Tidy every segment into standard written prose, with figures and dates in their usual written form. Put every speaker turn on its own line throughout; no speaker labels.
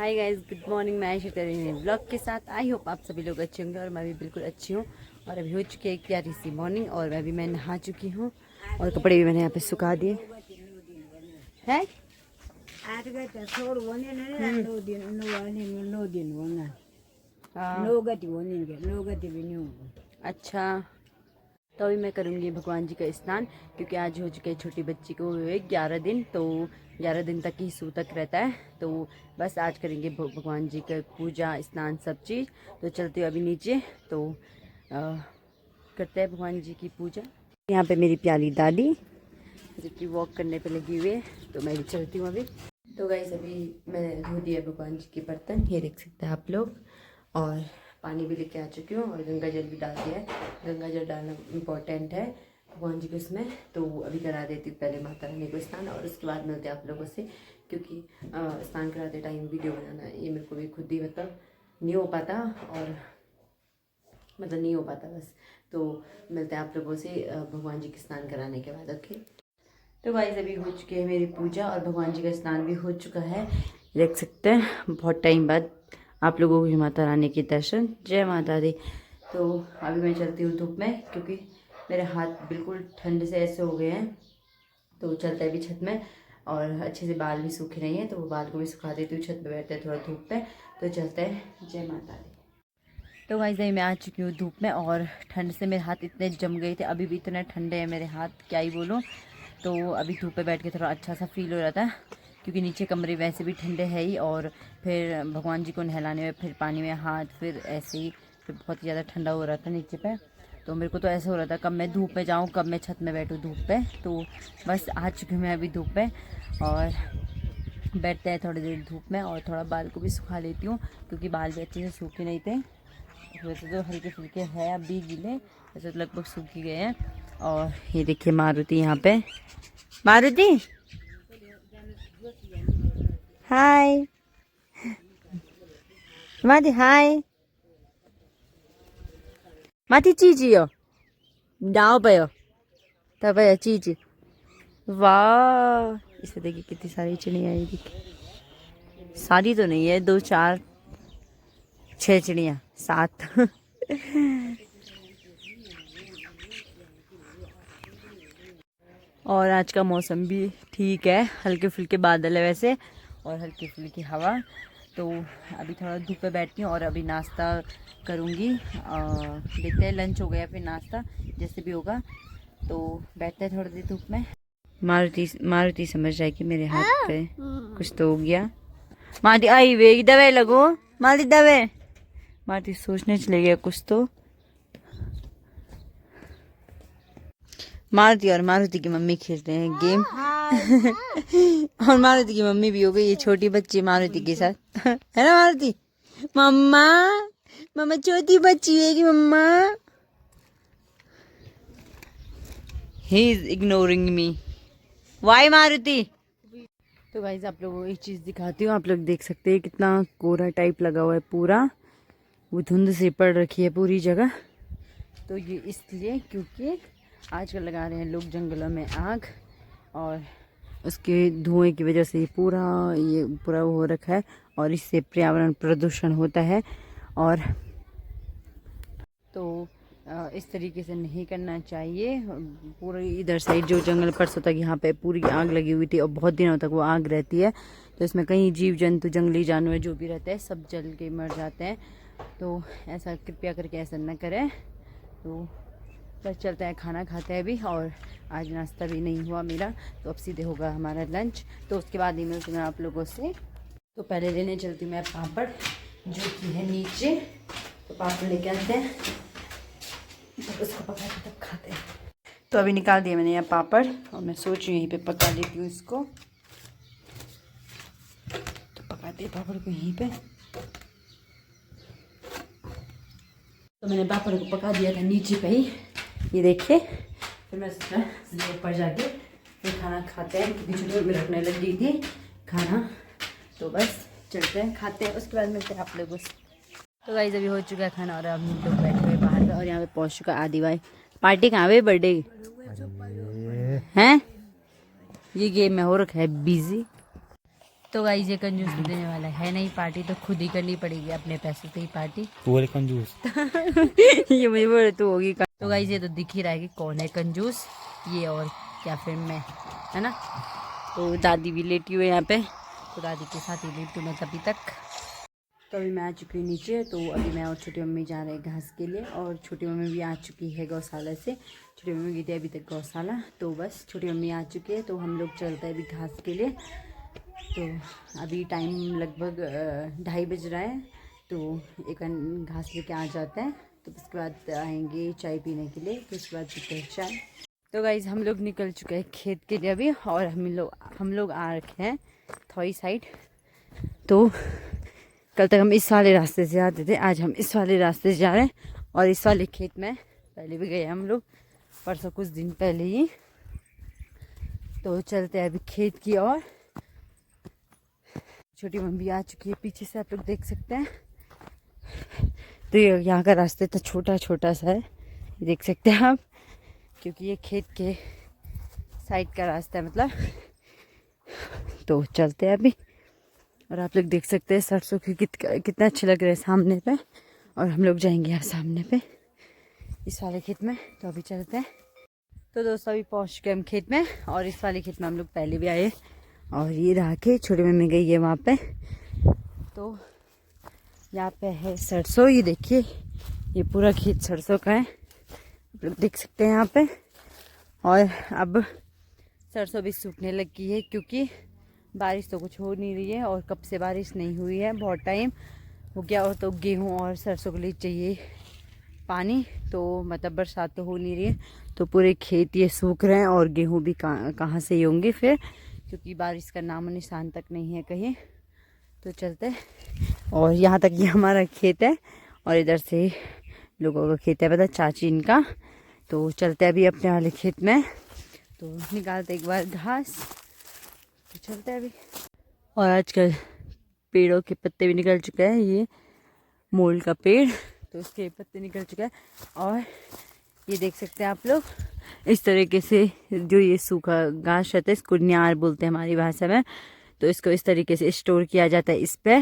Hi guys, good morning. मैं आयशा तेरे vlog के साथ आई होप आप सभी लोग अच्छे होंगे और मैं भी बिल्कुल अच्छी हूँ। और अभी हो चुकी है एक प्यारी सी मॉर्निंग और अभी मैं नहा चुकी हूँ और कपड़े भी मैंने यहाँ पे सुखा दिए हैं। अच्छा, तो अभी मैं करूँगी भगवान जी का स्नान क्योंकि आज हो चुके छोटी बच्ची को हुए 11 दिन, तो 11 दिन तक ही सूतक रहता है। तो बस आज करेंगे भगवान जी का पूजा स्नान सब चीज़। तो चलते हो अभी नीचे, तो करते हैं भगवान जी की पूजा। यहाँ पे मेरी प्यारी दादी जो कि वॉक करने पे लगी हुई है, तो मैं भी चलती हूँ अभी। तो गाइस अभी मैंने धो दिया भगवान जी के बर्तन, ये देख सकते हैं आप लोग, और पानी भी लेके आ चुकी हूँ और गंगा जल भी डाल दिया है। गंगा जल डालना इम्पोर्टेंट है भगवान जी को इसमें, तो अभी करा देती हूँ पहले माता रानी को स्नान और उसके बाद मिलते हैं आप लोगों से, क्योंकि स्नान कराते टाइम वीडियो बनाना ये मेरे को भी खुद ही मतलब नहीं हो पाता, और मतलब नहीं हो पाता बस। तो मिलते हैं आप लोगों से भगवान जी के स्नान कराने के बाद। ओके, तो गाइस अभी हो चुकी है मेरी पूजा और भगवान जी का स्नान भी हो चुका है, देख सकते हैं बहुत टाइम बाद आप लोगों को माता रानी के दर्शन। जय माता दी। तो अभी मैं चलती हूँ धूप में क्योंकि मेरे हाथ बिल्कुल ठंड से ऐसे हो गए हैं, तो चलते हैं अभी छत में और अच्छे से बाल भी सूखे नहीं है, तो वो बाल को भी सुखा देती हूँ। छत पे बैठते हैं थोड़ा धूप पे, तो चलते हैं। जय माता दी। तो गाइस मैं आ चुकी हूँ धूप में और ठंड से मेरे हाथ इतने जम गए थे, अभी भी इतने ठंडे हैं मेरे हाथ, क्या ही बोलूँ। तो अभी धूप पे बैठ के थोड़ा अच्छा सा फील हो रहा था क्योंकि नीचे कमरे वैसे भी ठंडे है ही, और फिर भगवान जी को नहलाने में फिर पानी में हाथ, फिर ऐसे ही फिर बहुत ही ज़्यादा ठंडा हो रहा था नीचे पे। तो मेरे को तो ऐसा हो रहा था कब मैं धूप में जाऊँ, कब मैं छत में बैठूँ धूप पे। तो बस आ चुकी हूँ मैं अभी धूप पे और बैठते हैं थोड़ी देर धूप में और थोड़ा बाल को भी सुखा लेती हूँ क्योंकि बाल भी अच्छे से सूखे नहीं थे। वैसे तो हल्के फुल्के हैं अभी गीले, वैसे तो लगभग सूख ही गए हैं। और ये देखिए मारुति यहाँ पे, मारुति हाय, माती हाय, माती चीजियो डाव पयो तब चीज। वाह, इसे देखिए कितनी सारी चिड़िया आई, देखिए सारी तो नहीं है, 2 4 6 चिड़िया 7 और आज का मौसम भी ठीक है, हल्के फुल्के बादल है वैसे और हल्की फुल्की हवा। तो अभी थोड़ा धूप पे बैठती हूँ और अभी नाश्ता करूँगी। देखते हैं लंच हो गया फिर नाश्ता जैसे भी होगा, तो बैठते हैं थोड़ी देर धूप में। मारुति समझ रहा है कि मेरे हाथ पे कुछ तो हो गया। मारुति आई वे दवाई लगो, मारुति दवाई, मारुति सोचने चले गया कुछ तो। मारुति और मारुति की मम्मी खेल रहे हैं गेम और मारुति की मम्मी भी हो गई ये छोटी बच्ची मारुति के साथ है ना मारुति? मम्मा, मम्मा छोटी बच्ची है कि मम्मा? He is ignoring me, why Maruti? तो गाइस आप लोगों को एक चीज दिखाती हूँ, आप लोग देख सकते हैं कितना कोहरा टाइप लगा हुआ है, पूरा वो धुंध से पड़ रखी है पूरी जगह। तो ये इसलिए क्योंकि आजकल लगा रहे हैं लोग जंगलों में आग, और उसके धुएं की वजह से ये पूरा हो रखा है और इससे पर्यावरण प्रदूषण होता है। और तो इस तरीके से नहीं करना चाहिए। पूरे इधर साइड जो जंगल परसों तक यहाँ पे पूरी आग लगी हुई थी और बहुत दिनों तक वो आग रहती है, तो इसमें कई जीव जंतु जंगली जानवर जो भी रहते हैं सब जल के मर जाते हैं। तो ऐसा कृपया करके ऐसा न करें। तो बस चलते हैं, खाना खाते हैं अभी, और आज नाश्ता भी नहीं हुआ मेरा, तो अब सीधे होगा हमारा लंच, तो उसके बाद ही मिलती हूँ आप लोगों से। तो पहले लेने चलती हूँ मैं पापड़ जो कि है नीचे, तो पापड़ लेके आते हैं, तो उसको पका के तब खाते हैं। तो अभी निकाल दिया मैंने यहाँ पापड़ और मैं सोच रही हूँ यहीं पे पका लेती हूँ इसको, तो पकाते हैं पापड़ को यहीं पे। तो मैंने पापड़ को पका दिया था नीचे पे ही, ये देखिए। फिर मैं सोचा ऊपर जाके फिर खाना खाते हैं क्योंकि छुट्टी में रखने लग गई थी खाना, तो बस चलते हैं खाते हैं, उसके बाद मिलते हैं आप लोगों से। तो गाइस अभी हो चुका है खाना और अब हम लोग बैठे हुए बाहर पे, और यहाँ पे पहुँच चुका आदि भाई। पार्टी कहाँ पे, बर्थडे हैं? ये गेम में हो रखा है बिजी। तो गाइस ये कंजूस तो देने वाला है नहीं पार्टी, तो खुद ही करनी पड़ेगी अपने पैसे से ही पार्टी।
पूरे कंजूस।
ये मुझे बोले तो होगी। तो गाइस ये तो दिख ही रहा है कि कौन है कंजूस, ये और क्या फिर मैं, है ना। तो दादी भी लेटी हुई है यहाँ पे, तो दादी के साथ ही लेटी मैं तभी तक। तो अभी मैं आ चुकी हूँ नीचे, तो अभी मैं और छोटी मम्मी जा रहे हैं घास के लिए, और छोटी मम्मी भी आ चुकी है गौशाला से। छोटी मम्मी गई थी अभी तक गौशाला, तो बस छोटी मम्मी आ चुकी है, तो हम लोग चलते हैं अभी घास के लिए। तो अभी टाइम लगभग 2:30 बज रहा है, तो एक घास लेके आ जाते हैं, तो उसके बाद आएंगे चाय पीने के लिए, तो उसके बाद पीते हैं चाय। तो गाइज़ हम लोग निकल चुके हैं खेत के लिए अभी, और हम लोग आ रखे हैं थोड़ी साइड। तो कल तक हम इस वाले रास्ते से आते थे, आज हम इस वाले रास्ते से जा रहे हैं, और इस वाले खेत में पहले भी गए हम लोग परसों कुछ दिन पहले ही। तो चलते हैं अभी खेत की ओर। छोटी मम्मी आ चुकी है पीछे से, आप लोग देख सकते हैं। तो ये यहाँ का रास्ता तो छोटा छोटा सा है, ये देख सकते हैं आप, क्योंकि ये खेत के साइड का रास्ता है मतलब। तो चलते हैं अभी, और आप लोग देख सकते हैं सरसों की कितना अच्छे लग रहे हैं सामने पे, और हम लोग जाएंगे यहाँ सामने पे इस वाले खेत में। तो अभी चलते हैं। तो दोस्तों अभी पहुँच गए हम खेत में, और इस वाले खेत में हम लोग पहले भी आए, और ये रहा के छोटी मम्मी गई है वहाँ पे। तो यहाँ पे है सरसों, ये देखिए ये पूरा खेत सरसों का है, आप लोग देख सकते हैं यहाँ पे। और अब सरसों भी सूखने लगी है, क्योंकि बारिश तो कुछ हो नहीं रही है, और कब से बारिश नहीं हुई है, बहुत टाइम हो गया। और तो गेहूँ और सरसों के लिए चाहिए पानी, तो मतलब बरसात तो हो नहीं रही है, तो पूरे खेत ये सूख रहे हैं, और गेहूँ भी कहाँ से होंगे फिर, क्योंकि बारिश का नामो निशान तक नहीं है कहीं। तो चलते, और यहाँ तक ये हमारा खेत है, और इधर से लोगों का खेत है, पता चाची इनका। तो चलते अभी अपने वाले खेत में, तो निकालते एक बार घास, तो चलते अभी। और आजकल पेड़ों के पत्ते भी निकल चुके हैं, ये मोल का पेड़, तो उसके पत्ते निकल चुके हैं। और ये देख सकते हैं आप लोग, इस तरीके से जो ये सूखा घास रहता है, इसको न्यार बोलते हैं हमारी भाषा में। तो इसको इस तरीके से स्टोर किया जाता है इस पे।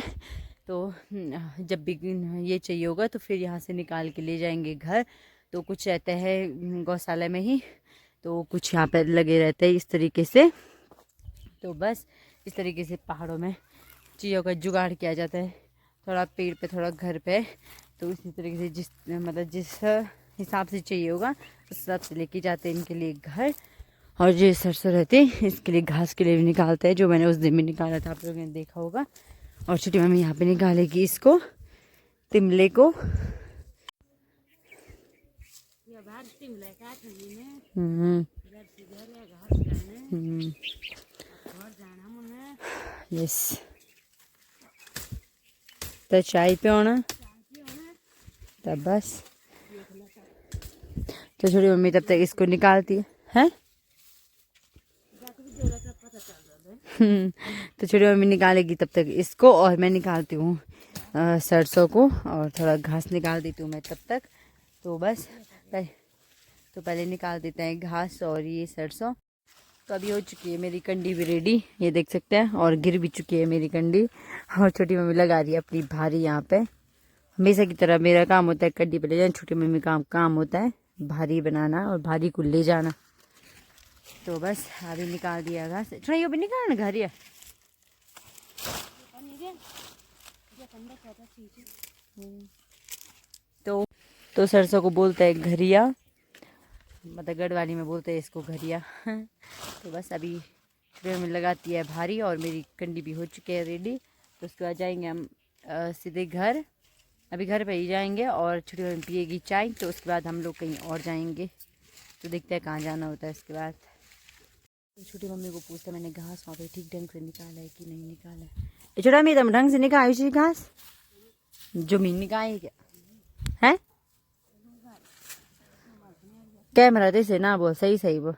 तो जब भी ये चाहिए होगा तो फिर यहाँ से निकाल के ले जाएंगे घर। तो कुछ रहता है गौशाला में ही, तो कुछ यहाँ पे लगे रहते हैं इस तरीके से। तो बस इस तरीके से पहाड़ों में चीज़ों का जुगाड़ किया जाता है, थोड़ा पेड़ पे थोड़ा घर पे। तो इसी तरीके से जिस हिसाब से चाहिए होगा उस हिसाब से लेके जाते हैं इनके लिए घर। और जो सरसों रहती है इसके लिए घास के लिए भी निकालते हैं, जो मैंने उस दिन भी निकाला था, आप लोगों ने देखा होगा। और छोटी मम्मी यहाँ पे निकालेगी इसको, तिमले को। यस, तो चाय पे होना तब बस। तो छोटी मम्मी तब तक इसको निकालती है। तो छोटी मम्मी निकालेगी तब तक इसको, और मैं निकालती हूँ सरसों को, और थोड़ा घास निकाल देती हूँ मैं तब तक। तो बस तो पहले निकाल देते हैं घास और ये सरसों। तो अभी हो चुकी है मेरी कंडी भी रेडी, ये देख सकते हैं, और गिर भी चुकी है मेरी कंडी। और छोटी मम्मी लगा रही है अपनी भारी यहाँ पे। हमेशा की तरह मेरा काम होता है कंडी पे ले जाना, छोटी मम्मी का काम होता है भारी बनाना और भारी को ले जाना। तो बस अभी निकाल दिया घास, थोड़ा ये भी निकालना घर है। तो सरसों को बोलते हैं घरिया, मतलब गढ़वाली में बोलते हैं इसको घरिया। तो बस अभी ट्रे में लगाती है भारी, और मेरी कंडी भी हो चुकी है रेडी। तो उसके बाद जाएंगे हम सीधे घर, अभी घर पे ही जाएंगे, और छोटी मम्मी पिएगी चाय। तो उसके बाद हम लोग कहीं और जाएंगे, तो देखते हैं कहाँ जाना होता है उसके बाद। तो छोटी मम्मी को पूछता मैंने घास वहाँ पे ठीक ढंग से निकाला है कि नहीं निकाला है। छोटा मम्मी तुम ढंग से निकाली घास, जमीन निकाली क्या है? कैमरा दे से ना बोल, सही सही बोल।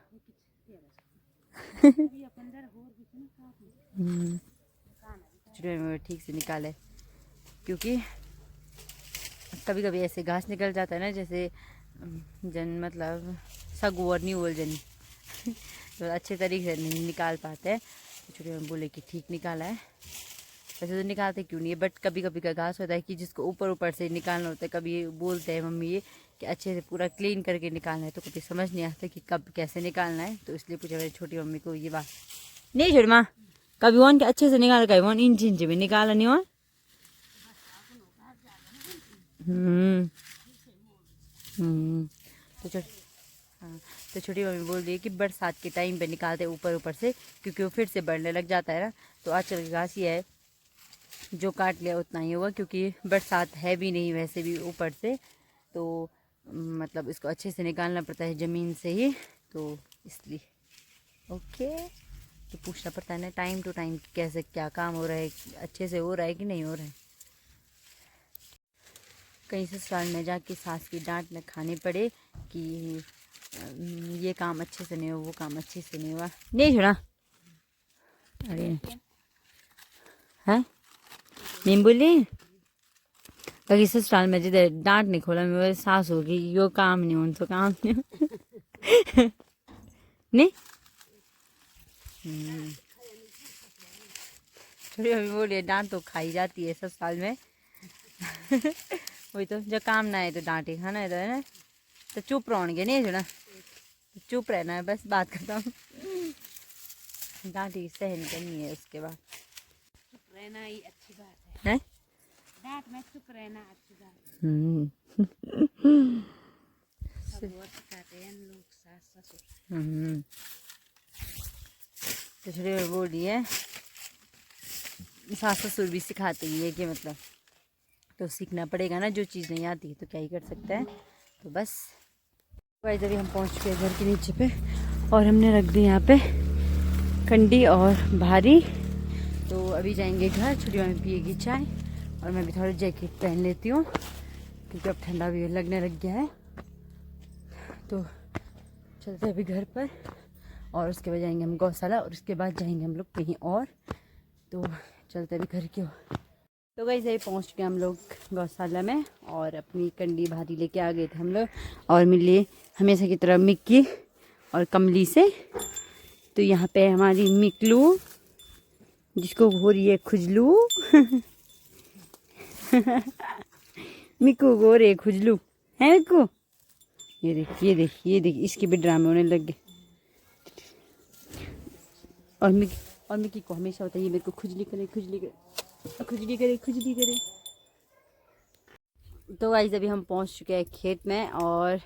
ठीक से निकाले, क्योंकि कभी कभी ऐसे घास निकल जाता है ना, जैसे जन मतलब सगु और न्यूल जन तो अच्छे तरीके से नहीं निकाल पाते हैं। छोटी मम्मी बोले कि ठीक निकाला है। वैसे तो निकालते क्यों नहीं है, बट कभी कभी का घास होता है कि जिसको ऊपर ऊपर से निकालना होता है। कभी बोलते हैं मम्मी ये कि अच्छे से पूरा क्लीन करके निकालना है, तो कभी समझ नहीं आता कि कब कैसे निकालना है। तो इसलिए पूछा मेरी छोटी मम्मी को ये बात। नहीं छोटी माँ, कभी वन के अच्छे से निकाल, कभी वन इंच इंच भी निकाला नहीं वन। तो हाँ, तो छोटी मम्मी बोल रही है कि बरसात के टाइम पे निकालते ऊपर ऊपर से, क्योंकि वो फिर से बढ़ने लग जाता है ना। तो आजकल की घास ये है, जो काट लिया उतना ही होगा, क्योंकि बरसात है भी नहीं वैसे भी ऊपर से। तो मतलब इसको अच्छे से निकालना पड़ता है ज़मीन से ही, तो इसलिए ओके। तो पूछना पड़ता है ना टाइम टू टाइम कैसे क्या काम हो रहा है, अच्छे से हो रहा है कि नहीं हो रहा है। कहीं ससुराल में जाके सास की डांट न खानी पड़े कि ये काम अच्छे से नहीं हो, वो काम अच्छे से नहीं हुआ। नहीं छोड़ा, अरे है नहीं बोली कहीं ससुराल में जिधर डांट नहीं खोला मेरे सास होगी यो काम नहीं हो तो काम नहीं नहीं। थोड़ी अभी बोलिए डांट तो खाई जाती है ससुराल में। वही तो, जब काम ना है तो डांट ही खाना है ना। तो चुप रहोगे नहीं जो ना, चुप रहना है बस, बात करता हूँ। डांट ही सहन करनी है, उसके बाद
चुप रहना ही अच्छी बात है। डांट में चुप रहना अच्छी बात है। सब बहुत सिखाते हैं लोग सास ससुर।
तो छोटे बोल रही है सास ससुर भी सिखाते ही है कि मतलब, तो सीखना पड़ेगा ना, जो चीज़ नहीं आती तो क्या ही कर सकते हैं। तो बस भाई जब हम पहुंच गए घर के नीचे पे, और हमने रख दी यहाँ पे कंडी और भारी। तो अभी जाएंगे घर, छोटी मम्मी पिएगी चाय, और मैं भी थोड़ा जैकेट पहन लेती हूँ क्योंकि अब ठंडा भी लगने लग गया है। तो चलते हैं अभी घर पर, और उसके बाद जाएंगे हम गौशाला, और उसके बाद जाएंगे हम लोग कहीं और। तो चलते अभी घर की ओर। तो गाइस यही पहुँच गए हम लोग गौशाला में, और अपनी कंडी भारी लेके आ गए थे हम लोग, और मिले हमेशा की तरह मिक्की और कमली से। तो यहाँ पे हमारी मिकलू, जिसको हो रही है खुजलू। मिक्कू को हो रही है खुजलू, है मिक्कू? ये देख ये देख ये देख, इसके भी ड्रामे होने लग गए। और मिक्की को हमेशा होता है ये मेरे को खुजली करे खुजली करे खुजली करे खुजली करे। तो गाइस अभी हम पहुंच चुके हैं खेत में, और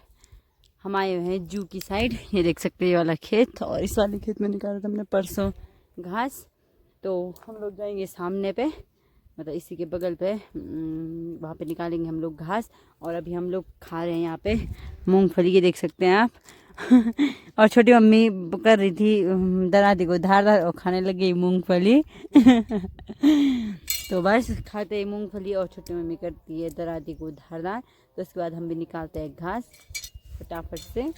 हम आए हुए हैं जू की साइड। ये देख सकते हैं ये वाला खेत, और इस वाले खेत में निकाला था हमने परसों घास। तो हम लोग जाएंगे सामने पे, मतलब इसी के बगल पे, वहाँ पे निकालेंगे हम लोग घास। और अभी हम लोग खा रहे हैं यहाँ पे मूंगफली, ये देख सकते हैं आप। और छोटी मम्मी कर रही थी दरादी को धार धार, और खाने लगी मूंगफली। तो बस खाते हैं मूंगफली, और छोटी मम्मी करती है दरादी को धार धार। तो उसके बाद हम भी निकालते हैं घास फटाफट से।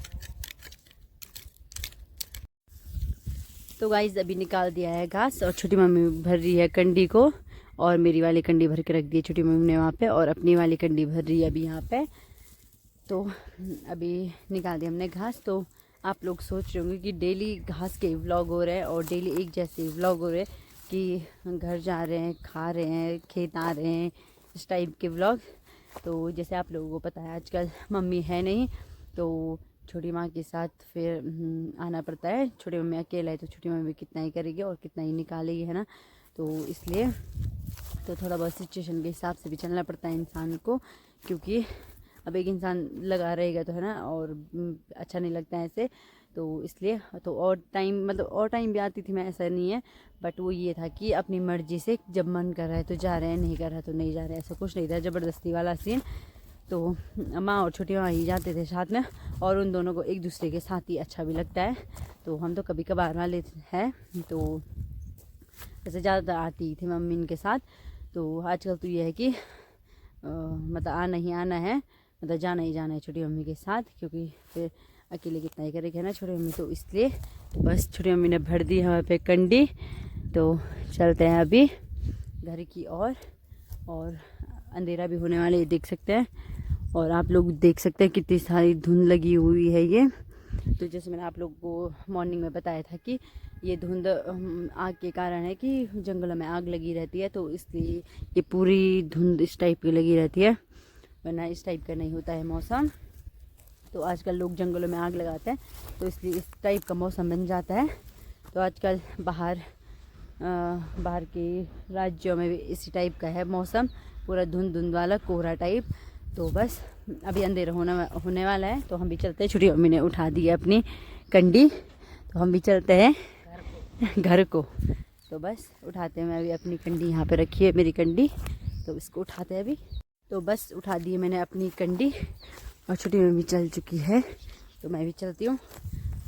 तो गाइस अभी निकाल दिया है घास, और छोटी मम्मी भर रही है कंडी को, और मेरी वाली कंडी भर के रख दी है छोटी मम्मी ने वहाँ पे, और अपनी वाली कंडी भर रही है अभी यहाँ पे। तो अभी निकाल दिया हमने घास। तो आप लोग सोच रहे होंगे कि डेली घास के व्लॉग हो रहे हैं, और डेली एक जैसे व्लॉग हो रहे हैं कि घर जा रहे हैं, खा रहे हैं, खेत आ रहे हैं, इस टाइप के व्लॉग। तो जैसे आप लोगों को पता है आजकल मम्मी है नहीं, तो छोटी माँ के साथ फिर आना पड़ता है। छोटी मम्मी अकेला है, तो छोटी मम्मी कितना ही करेगी और कितना ही निकालेगी, है ना। तो इसलिए तो थोड़ा बहुत सिचुएशन के हिसाब से भी चलना पड़ता है इंसान को, क्योंकि अब एक इंसान लगा रहेगा तो है ना, और अच्छा नहीं लगता है ऐसे। तो इसलिए तो और टाइम, मतलब और टाइम भी आती थी मैं, ऐसा नहीं है, बट वो ये था कि अपनी मर्जी से जब मन कर रहा है तो जा रहे हैं, नहीं कर रहा है तो नहीं जा रहे हैं, ऐसा कुछ नहीं था ज़बरदस्ती वाला सीन। तो माँ और छोटी माँ ही जाते थे साथ में, और उन दोनों को एक दूसरे के साथ ही अच्छा भी लगता है। तो हम तो कभी कभार वाले हैं, तो वैसे ज़्यादातर आती थी मम्मी इनके साथ। तो आजकल तो ये है कि मतलब आना ही आना है, मतलब जाना ही जाना है छोटी मम्मी के साथ, क्योंकि फिर अकेले कितना ही करेगी ना छोटी मम्मी। तो इसलिए बस छोटी मम्मी ने भर दी हमें पे कंडी। तो चलते हैं अभी घर की और अंधेरा भी होने वाले, देख सकते हैं। और आप लोग देख सकते हैं कितनी सारी धुंध लगी हुई है ये, तो जैसे मैंने आप लोगों को मॉर्निंग में बताया था कि ये धुंध आग के कारण है कि जंगलों में आग लगी रहती है, तो इसलिए ये पूरी धुंध इस टाइप की लगी रहती है, वरना इस टाइप का नहीं होता है मौसम। तो आजकल लोग जंगलों में आग लगाते हैं, तो इसलिए इस टाइप का मौसम बन जाता है। तो आजकल बाहर के राज्यों में भी इसी टाइप का है मौसम, पूरा धुंध धुंध वाला कोहरा टाइप। तो बस अभी अंधेरा होने वाला है, तो हम भी चलते हैं। छोटी मम्मी ने उठा दी है अपनी कंडी, तो हम भी चलते हैं घर को। तो बस उठाते हैं, मैं अभी अपनी कंडी यहाँ पे रखी है मेरी कंडी, तो इसको उठाते हैं अभी। तो बस उठा दी है मैंने अपनी कंडी और छोटी मम्मी चल चुकी है, तो मैं भी चलती हूँ।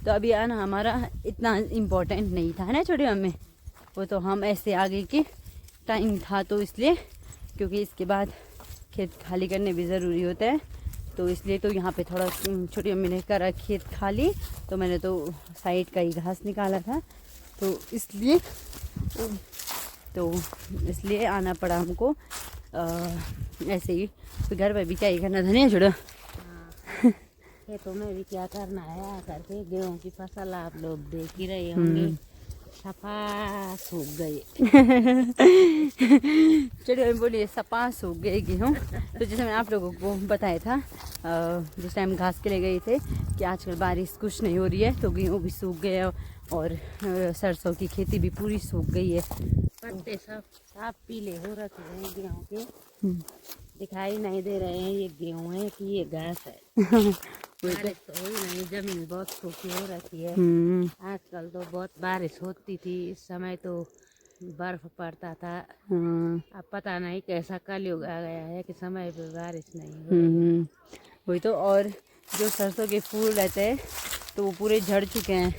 तो अभी आना हमारा इतना इम्पोर्टेंट नहीं था, है ना छोटी मम्मी, वो तो हम ऐसे आगे के टाइम था, तो इसलिए क्योंकि इसके बाद खेत खाली करने भी ज़रूरी होता है, तो इसलिए तो यहाँ पे थोड़ा छोटी मम्मी ने करा खेत खाली, तो मैंने तो साइड का ही घास निकाला था, तो इसलिए आना पड़ा हमको ऐसे ही। तो घर में भी क्या ही करना था, नहीं छोड़ो।
खेतों में भी क्या करना है, आकर के गेहूं की फसल आप लोग देख ही रहे होंगे, सफा सूख गई।
चलिए बोलिए, सपा सूख गए गेहूँ। तो जैसे मैंने आप लोगों को बताया था जिस टाइम घास के लिए गए थे कि आजकल बारिश कुछ नहीं हो रही है, तो गेहूँ भी सूख गए और सरसों की खेती भी पूरी सूख गई है।
पत्ते सब साफ पीले हो रखे हैं गेहूं के, दिखाई नहीं दे रहे हैं ये गेहूं है कि ये घास है। बारिश तो हुई नहीं, जमीन बहुत सूखी हो रखी है। आजकल तो बहुत बारिश होती थी, इस समय तो बर्फ पड़ता था। अब पता नहीं कैसा कलयुग आ गया है कि समय पे बारिश नहीं हो रही है।
वही तो। और जो सरसों के फूल रहते हैं तो वो पूरे झड़ चुके हैं,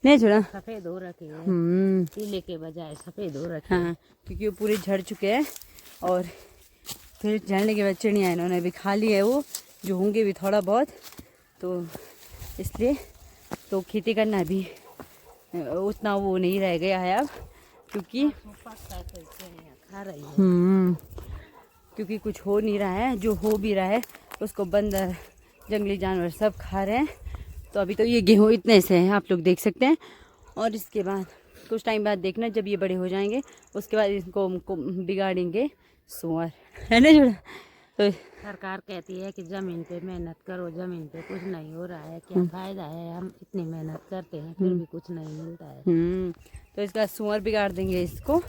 नहीं झड़ा,
सफेद हो रखे हैं, पीले के बजाय सफेद हो रखे हैं।
हाँ, क्योंकि वो पूरे झड़ चुके हैं। और फिर झड़ने के बाद चिड़िया इन्होंने भी खा ली है, वो जो होंगे भी थोड़ा बहुत, तो इसलिए तो खेती करना भी उतना वो नहीं रह गया है अब, क्योंकि
खा रही है।
क्योंकि कुछ हो नहीं रहा है, जो हो भी रहा है उसको बंदर जंगली जानवर सब खा रहे हैं। तो अभी तो ये गेहूँ इतने से हैं, आप लोग देख सकते हैं। और इसके बाद कुछ टाइम बाद देखना, जब ये बड़े हो जाएंगे उसके बाद इनको बिगाड़ेंगे सुअर, है ना जोड़ा। तो
सरकार कहती है कि जमीन पे मेहनत करो, जमीन पे कुछ नहीं हो रहा है, क्या फायदा है, हम इतनी मेहनत करते हैं फिर भी कुछ नहीं मिलता है।
तो इसका सुअर बिगाड़ देंगे इसको,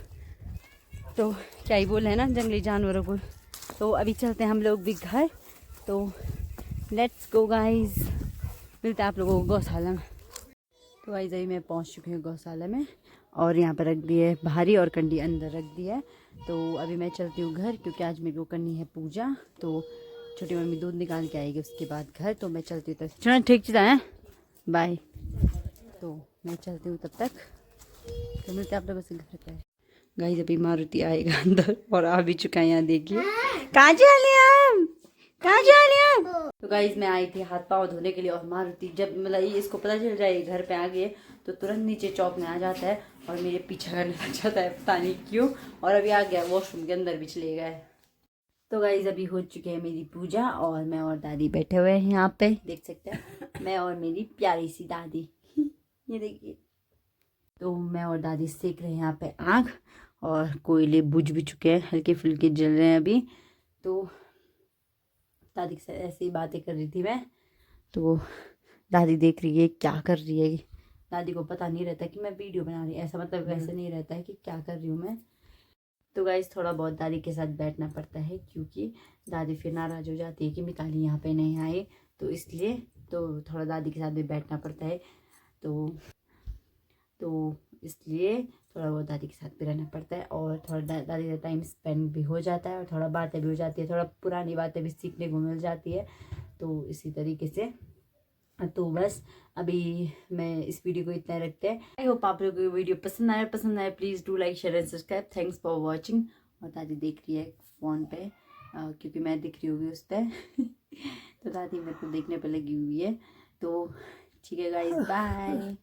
तो क्या ही बोले है ना जंगली जानवरों को। तो अभी चलते हैं हम लोग भी घर, तो लेट्स गो गाइस, मिलते हैं आप लोगों को गौशाला में। तो गाइस अभी मैं पहुंच चुकी हूँ गौशाला में, और यहाँ पर रख दी है भारी और कंडी अंदर रख दी है। तो अभी मैं चलती हूँ घर, क्योंकि आज मेरे को करनी है पूजा। तो छोटी मम्मी दूध निकाल के आएगी उसके बाद घर, तो मैं चलती हूँ। तब चलो ठीक चीज़ है, बाय। तो मैं चलती हूँ तब तक, तो मिलते हैं आप लोगों से घर पे। गाइस अभी मारुति आएगा अंदर, और आ भी चुका है, यहाँ देखिए। कहाँ जा रहे हम, कहाँ जा रहे हम। तो गाइस मैं आई थी हाथ पाँव धोने के लिए, और मारुति जब मतलब ये इसको पता चल जाए घर पे आ गए तो तुरंत नीचे चौक में आ जाता है और मेरे पीछे करने लग जाता है, पता नहीं क्यों। और अभी आ गया, वॉशरूम के अंदर भी चले गए। तो गाइस अभी हो चुकी है मेरी पूजा, और मैं और दादी बैठे हुए हैं यहाँ पे, देख सकते हैं, मैं और मेरी प्यारी सी दादी। ये देखिए, तो मैं और दादी सेक रहे हैं यहाँ पे आग, और कोयले बुझ भी चुके हैं, हल्के फुल्के जल रहे हैं अभी। तो दादी से ऐसी बातें कर रही थी मैं, तो दादी देख रही है क्या कर रही है। दादी को पता नहीं रहता कि मैं वीडियो बना रही हूँ, ऐसा मतलब वैसे नहीं रहता है कि क्या कर रही हूँ मैं। तो गाइस थोड़ा बहुत दादी के साथ बैठना पड़ता है, क्योंकि दादी फिर नाराज़ हो जाती है कि मिताली यहाँ पे नहीं आई, तो इसलिए तो थोड़ा दादी के साथ भी बैठना पड़ता है। तो इसलिए थोड़ा बहुत दादी के साथ भी रहना पड़ता है, और थोड़ा दादी का टाइम स्पेंड भी हो जाता है, और थोड़ा बातें भी हो जाती है, थोड़ा पुरानी बातें भी सीखने को मिल जाती है। तो इसी तरीके से तो बस अभी मैं इस वीडियो को इतना रखते हैं। आई होप आप लोगों को वीडियो पसंद आया please do like share and subscribe. Thanks for watching. और दादी देख रही है फ़ोन पे, क्योंकि मैं दिख रही होगी उस पर। तो दादी मेरे को देखने पे लगी हुई है। तो ठीक है गाइस, बाय।